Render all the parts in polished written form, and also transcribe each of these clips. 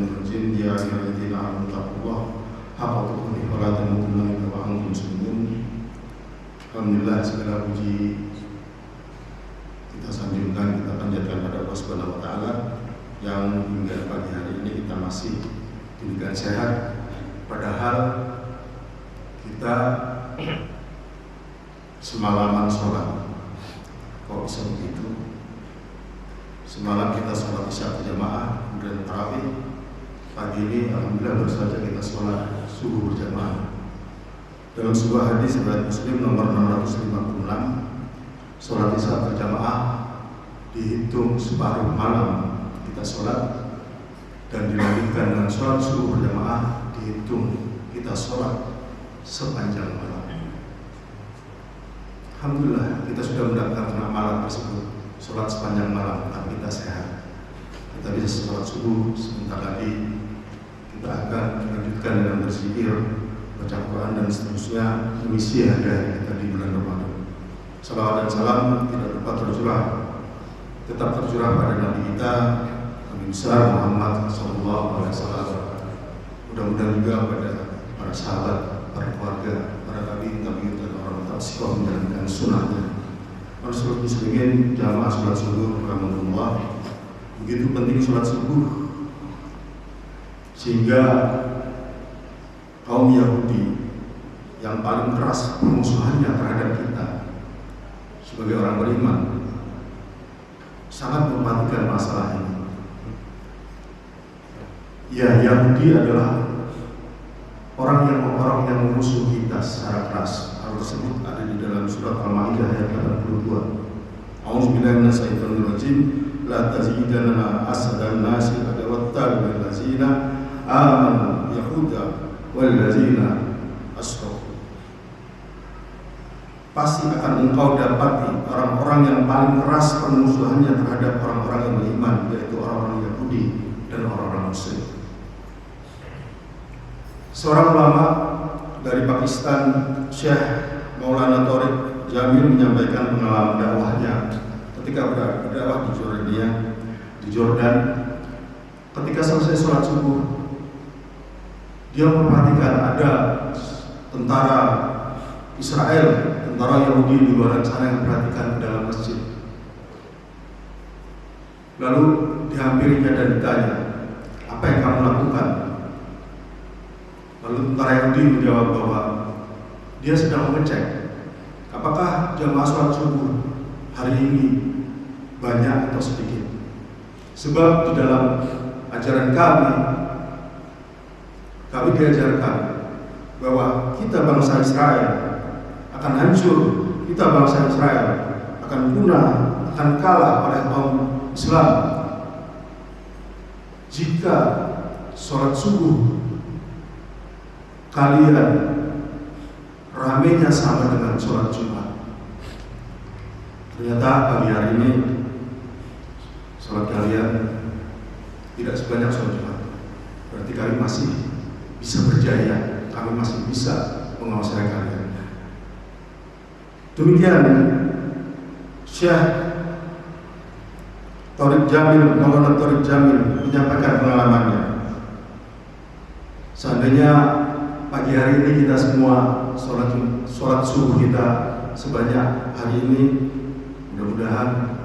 الرجيم يا أيها الذين آمنوا اتقوا الله حق تقاته ولا تموتن إلا وأنتم مسلمون. Alhamdulillah, segala puji kita sanjungkan, kita panjatkan pada Allah Subhanahu wa Ta'ala yang hingga pagi hari ini kita masih diberikan sehat, padahal kita semalaman sholat. Kok bisa begitu? Semalam kita sholat isya berjamaah, kemudian tarawih. Pagi ini alhamdulillah baru saja kita sholat subuh berjamaah. Dalam sebuah hadis riwayat Muslim nomor 656, sholat isya berjamaah dihitung separuh malam kita sholat, dan dilanjutkan dengan sholat subuh berjamaah dihitung kita sholat sepanjang malam. Alhamdulillah kita sudah mendapatkan amalan tersebut, sholat sepanjang malam, tapi kita sehat. Kita bisa sholat subuh, sebentar lagi kita akan melanjutkan dengan berzikir, baca Quran dan seterusnya, mengisi hari kita di bulan Ramadan. Salawat dan salam tidak lupa tetap tercurah pada Nabi kita, Nabi besar Muhammad SAW. Mudah-mudahan juga pada para sahabat, para keluarga, para tabi'in dan orang tabi'in menjalankan sunnahnya. Rasulullah muslimin jamaah sholat subuh rahmatullah. Begitu penting sholat subuh sehingga kaum Yahudi yang paling keras permusuhannya terhadap kita sebagai orang beriman sangat memperhatikan masalah ini. Ya, Yahudi adalah orang yang memusuh kita secara keras. Hal tersebut ada di dalam surat Al-Maidah ayat 82. A'udzubillahi minasyaitonir rajim. La tazidanna asdan nasi adawatan lil ladzina amanu yahuda wal ladzina asyraku. Pasti akan engkau dapati orang-orang yang paling keras permusuhannya terhadap orang-orang yang beriman, yaitu orang-orang Yahudi dan orang-orang musyrik. Seorang ulama dari Pakistan, Syekh Maulana Thariq Jamil, menyampaikan pengalaman dakwahnya ketika berdakwah di Jordan. Ketika selesai sholat subuh, dia memperhatikan ada tentara Israel, tentara Yahudi di luar sana yang memperhatikan ke dalam masjid. Lalu dihampirinya dan ditanya, apa yang kamu lakukan? Lalu tentara Yahudi menjawab bahwa dia sedang mengecek apakah jamaah sholat subuh hari ini banyak atau sedikit. Sebab di dalam ajaran kami diajarkan bahwa kita bangsa Israel akan hancur, kita bangsa Israel akan punah, akan kalah oleh kaum Islam jika sholat subuh kalian ramenya sama dengan sholat Jumat. Ternyata pagi hari ini sholat kalian tidak sebanyak sholat Jumat. Berarti kami masih bisa berjaya, kami masih bisa menguasai kalian. Demikian Syekh Maulana Thariq Jamil menyampaikan pengalamannya. Seandainya pagi hari ini kita semua sholat subuh kita sebanyak hari ini, mudah-mudahan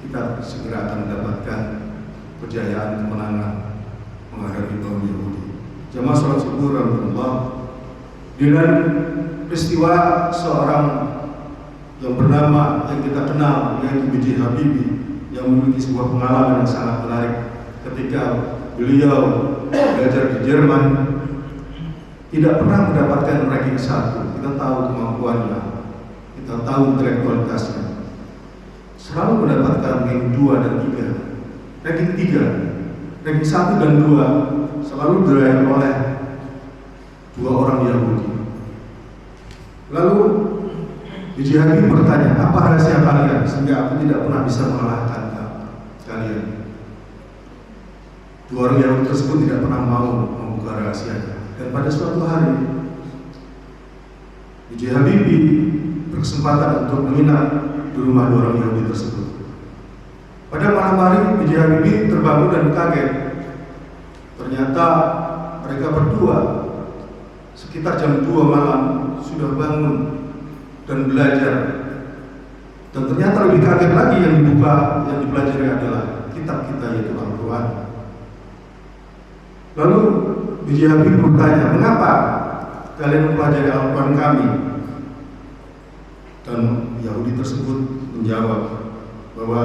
kita segera akan mendapatkan kejayaan, kemenangan menghadapi kaum Yahudi. Jamaah sholat subuh rahmatullah, dengan peristiwa seorang yang bernama, yang kita kenal, yaitu B.J. Habibie, yang memiliki sebuah pengalaman yang sangat menarik ketika beliau belajar di Jerman. Tidak pernah mendapatkan ranking 1. Kita tahu kemampuannya, kita tahu intelektualitasnya. Selalu mendapatkan ranking 2 dan 3. Ranking 3, ranking 1 dan 2 selalu diraih oleh 2 orang Yahudi. Lalu B.J. Habibie bertanya, apa rahasia kalian sehingga aku tidak pernah bisa mengalahkan kalian? 2 orang Yahudi tersebut tidak pernah mau membuka rahasianya. Dan pada suatu hari B.J. Habibie berkesempatan untuk menginap di rumah 2 orang Yahudi tersebut. Pada malam hari B.J. Habibie terbangun dan kaget Ternyata mereka berdua sekitar jam 2 malam sudah bangun dan belajar. Dan ternyata lebih kaget lagi yang dibuka, yang dipelajari adalah kitab kita, yaitu Al-Quran. Lalu B.J. Habibie bertanya, mengapa kalian mempelajari Al-Quran kami? Dan Yahudi tersebut menjawab bahwa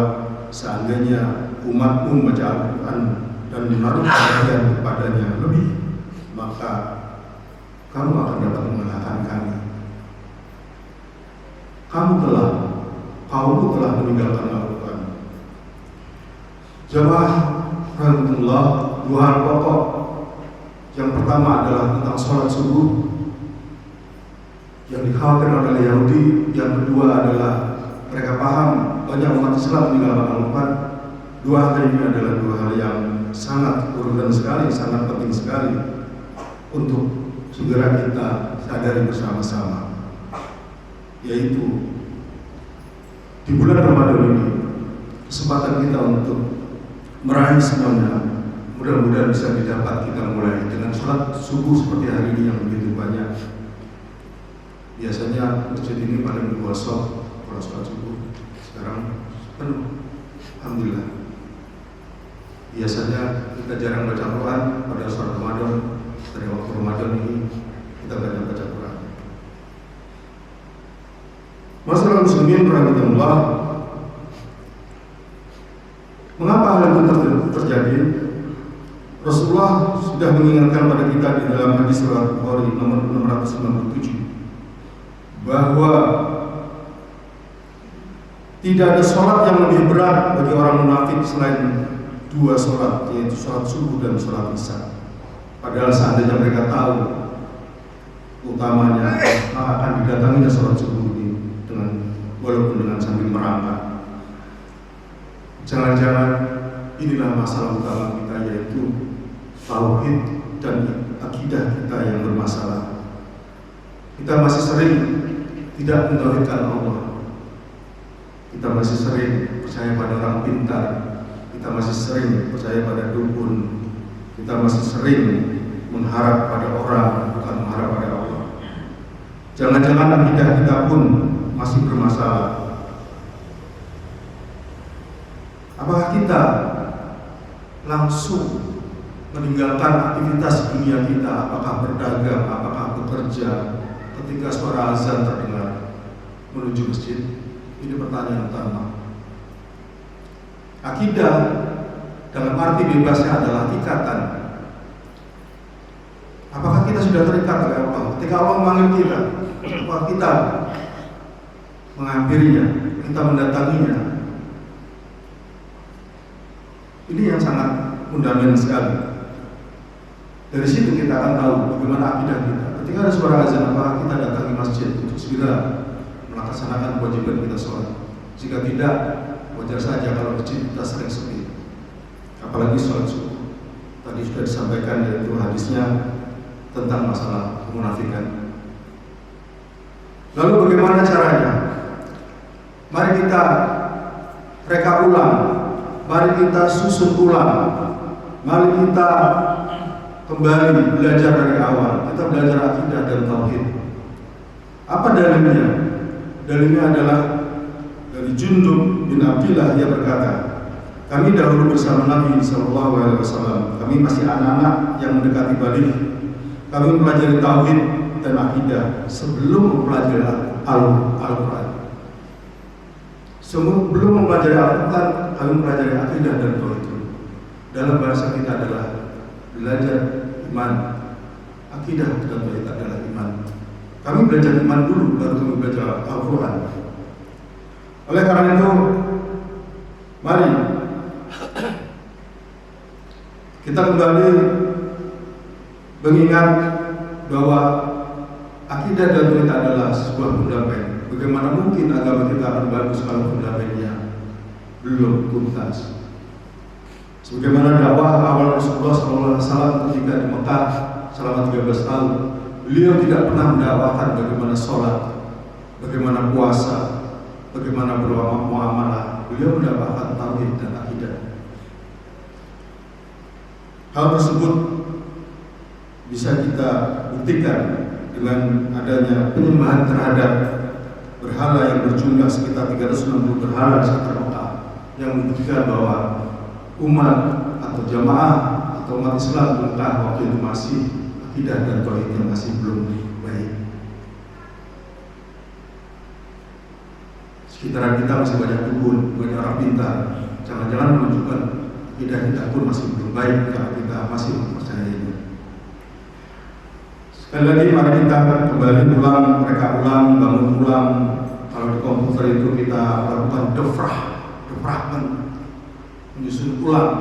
seandainya umatmu membaca Al-Quran dan menaruh perhatian kepadanya lebih, maka kamu akan dapat mengalahkan kami. Kaummu telah meninggalkan Al-Quran. Jamaah rahmatullah, dua hal pokok. Yang pertama adalah tentang sholat subuh yang dikhawatirkan oleh Yahudi. Yang kedua adalah mereka paham banyak umat Islam meninggalkan Al-Quran. Dua hal ini adalah dua hal yang sangat urutan sekali, sangat penting sekali untuk segera kita sadari bersama-sama, yaitu di bulan Ramadan ini kesempatan kita untuk meraih semuanya mudah-mudahan bisa didapat kita mulai dengan sholat subuh seperti hari ini yang begitu banyak. Biasanya masjid ini paling kosong kalau sholat subuh, sekarang penuh. Alhamdulillah. Biasanya kita jarang baca Quran pada sholat Ramadan. Dari waktu Ramadan ini kita banyak baca Quran. Masalah muslimin rahmatullah, mengapa hal itu terjadi? Rasulullah sudah mengingatkan pada kita di dalam hadis riwayat Bukhari nomor 697 bahwa tidak ada sholat yang lebih berat bagi orang munafik selain dua sholat, yaitu sholat subuh dan sholat isya. Padahal seandainya mereka tahu utamanya, maka akan didatanginya sholat subuh ini walaupun dengan sambil merangkak. Jangan-jangan inilah masalah utama kita, yaitu tauhid dan akidah kita yang bermasalah. Kita masih sering tidak mentauhidkan Allah. Kita masih sering percaya pada orang pintar. Kita masih sering percaya pada dukun. Kita masih sering mengharap pada orang, bukan mengharap pada Allah. Jangan-jangan akidah kita pun masih bermasalah. Apakah kita langsung meninggalkan aktivitas dunia kita, apakah berdagang, apakah bekerja, ketika suara azan terdengar menuju masjid? Ini pertanyaan utama. Akidah dalam arti bebasnya adalah ikatan. Apakah kita sudah terikat oleh Allah? Ketika Allah memanggil kita, apakah kita menghampirinya, kita mendatanginya? Ini yang sangat fundamental sekali. Dari situ kita akan tahu bagaimana akidah kita. Ketika ada suara azan, apakah kita datangi masjid untuk segera melaksanakan kewajiban kita sholat? Jika tidak, wajar saja kalau masjid kita sering sepi. Apalagi sholat subuh. Tadi sudah disampaikan, yaitu hadisnya tentang masalah kemunafikan. Lalu bagaimana caranya? Mari kita reka ulang, mari kita susun ulang, mari kita kembali belajar dari awal. Kita belajar akidah dan tauhid. Apa dalilnya? Dalilnya adalah dari Jundub bin Abdillah. Dia berkata, kami dahulu bersama Nabi SAW. Kami masih anak-anak yang mendekati balik. Kami mempelajari tauhid dan akidah sebelum mempelajari Al-Quran. Sebelum mempelajari Al-Quran, kami mempelajari akidah dan tauhid. Dalam bahasa kita adalah belajar iman. Akidah dan tauhid adalah iman. Kami belajar iman dulu, baru kami belajar Al-Quran. Oleh karena itu, mari kita kembali mengingat bahwa akidah dan tauhid adalah sebuah fundament. Bagaimana mungkin agama kita akan bagus kalau fundamennya belum tuntas? Sebagaimana dakwah awal Rasulullah SAW ketika di Mekah selama 13 tahun, beliau tidak pernah mendakwahkan bagaimana sholat, bagaimana puasa, bagaimana bermuamalah. Beliau mendakwahkan tauhid dan akidah. Hal tersebut bisa kita buktikan dengan adanya penyembahan terhadap berhala yang berjumlah sekitar 360 berhala di sekitar Mekah, yang membuktikan bahwa umat atau jamaah atau umat Islam di Mekah waktu itu masih akidah dan tauhidnya masih belum baik. Sekitaran kita masih banyak dukun, banyak orang pintar. Jangan-jangan menunjukkan akidah kita pun masih belum baik karena kita masih mempercayainya. Sekali lagi mari kita kembali ulang, mereka ulang, bangun ulang. Kalau di komputer itu kita lakukan defragment, menyusun ulang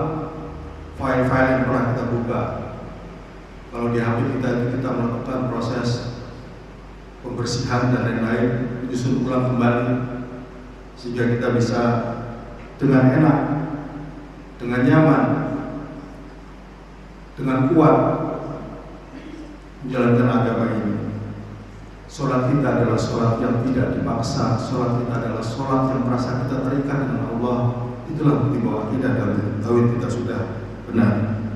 file-file yang pernah kita buka. Kalau di HP kita itu kita melakukan proses pembersihan dan lain-lain, menyusun ulang kembali sehingga kita bisa dengan enak, dengan nyaman, dengan kuat menjalankan agama ini. Sholat kita adalah sholat yang tidak dipaksa, sholat kita adalah sholat yang merasa kita terikat dengan Allah. Itulah bukti bahwa akidah dan tauhid kita sudah benar.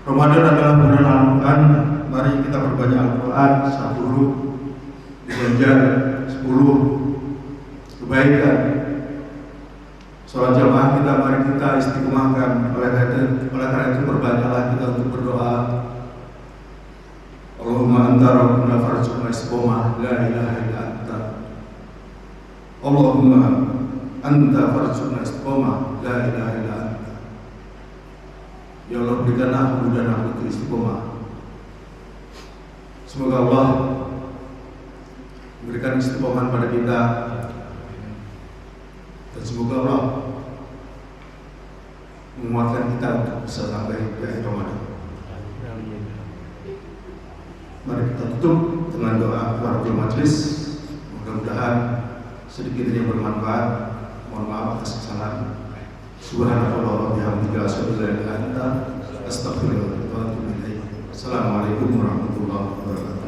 Ramadan adalah bulan Al-Quran. Mari kita perbanyak Al-Quran. 1 huruf diganjar 10 kebaikan. Sholat jamaah kita mari kita istiqomahkan. Oleh karena itu perbanyaklah kita untuk berdoa. Allahumma anta rabbuna farzuqna istiqomah, la ilaha illa anta. Allahumma anta farzuqna istiqomah, la ilaha illa anta. Ya Allah, berikanlah kemudahan aku untuk istiqomah. Semoga Allah memberikan istiqomah pada kita, dan semoga Allah menguatkan kita untuk bisa sampai di akhir Ramadan. Mari kita tutup dengan doa kepada majelis. Mudah-mudahan sedikit ini bermanfaat. Mohon maaf atas kesalahan. Subhanallah wa bihamdihi asyhadu an la ilaha illa anta astaghfiruka wa atubu ilaik. Assalamualaikum warahmatullahi wabarakatuh.